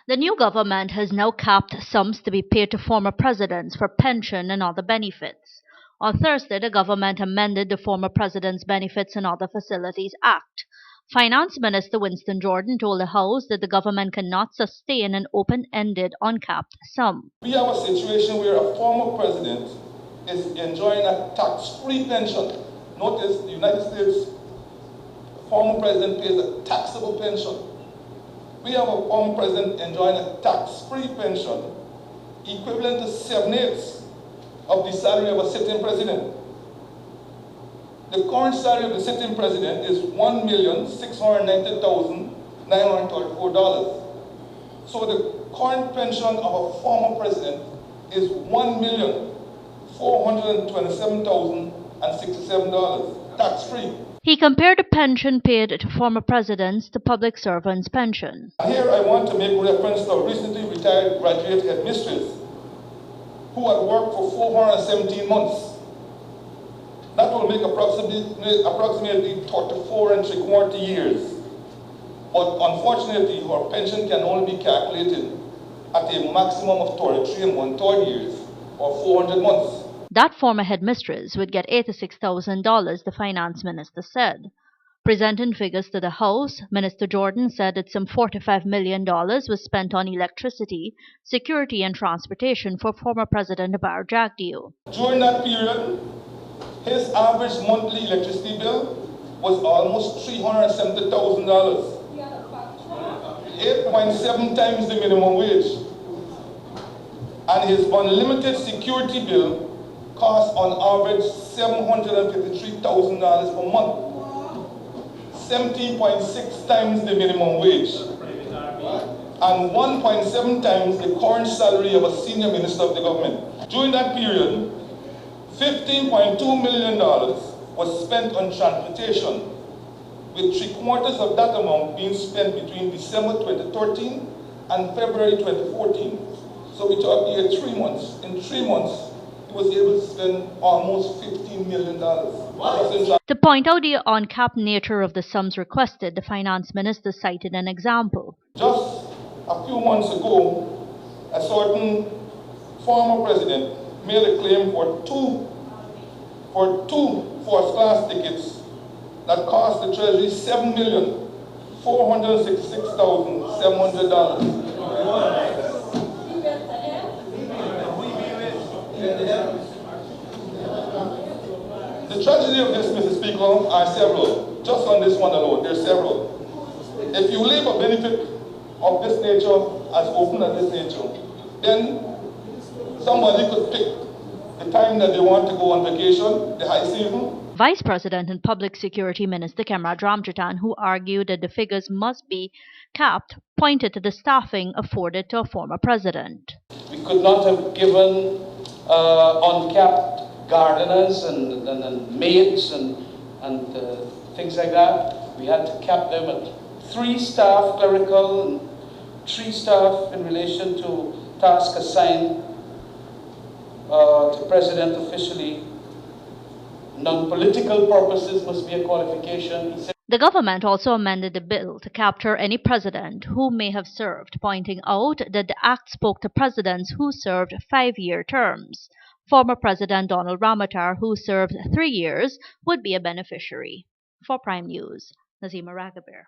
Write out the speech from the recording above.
The new government has now capped sums to be paid to former presidents for pension and other benefits. On Thursday, the government amended the Former President's Benefits and Other Facilities Act. Finance Minister Winston Jordan told the House that the government cannot sustain an open-ended, uncapped sum. We have a situation where a former president is enjoying a tax-free pension. Notice the United States former president pays a taxable pension. We have a former president enjoying a tax-free pension equivalent to 7/8 of the salary of a sitting president. The current salary of the sitting president is $1,690,934. So the current pension of a former president is $1,427,067, tax-free. He compared the pension paid to former presidents to public servants' pension. Here I want to make reference to a recently retired graduate headmistress who had worked for 417 months. That will make approximately 34¾ years. But unfortunately, her pension can only be calculated at a maximum of 33 1/3 years, or 400 months. That former headmistress would get $86,000, the finance minister said. Presenting figures to the House, Minister Jordan said that some $45 million was spent on electricity, security, and transportation for former President Bar Jagdeo. During that period, his average monthly electricity bill was almost $370,000, 8.7 times the minimum wage. And his unlimited security bill cost on average $753,000 per month, 17.6 times the minimum wage, and 1.7 times the current salary of a senior minister of the government. During that period, $15.2 million was spent on transportation, with 3/4 of that amount being spent between December 2013 and February 2014. So we talk here 3 months. In 3 months, he was able to spend almost $15 million. To point out the uncapped nature of the sums requested, the finance minister cited an example. Just a few months ago, a certain former president made a claim for two first-class tickets that cost the Treasury $7,466,700. The tragedy of this, Mr. Speaker, are several. Just on this one alone, there are several. If you leave a benefit of this nature as open as this nature, then somebody could pick the time that they want to go on vacation, the high season. Vice President and Public Security Minister Kemraj Ramjatan, who argued that the figures must be capped, pointed to the staffing afforded to a former president. We could not have given uncapped gardeners and maids and things like that. We had to cap them at 3 staff clerical and 3 staff in relation to tasks assigned to President officially. Non-political purposes must be a qualification. The government also amended the bill to capture any president who may have served, pointing out that the act spoke to presidents who served 5-year terms. Former President Donald Ramotar, who served 3 years, would be a beneficiary. For Prime News, Nazima Raghaber.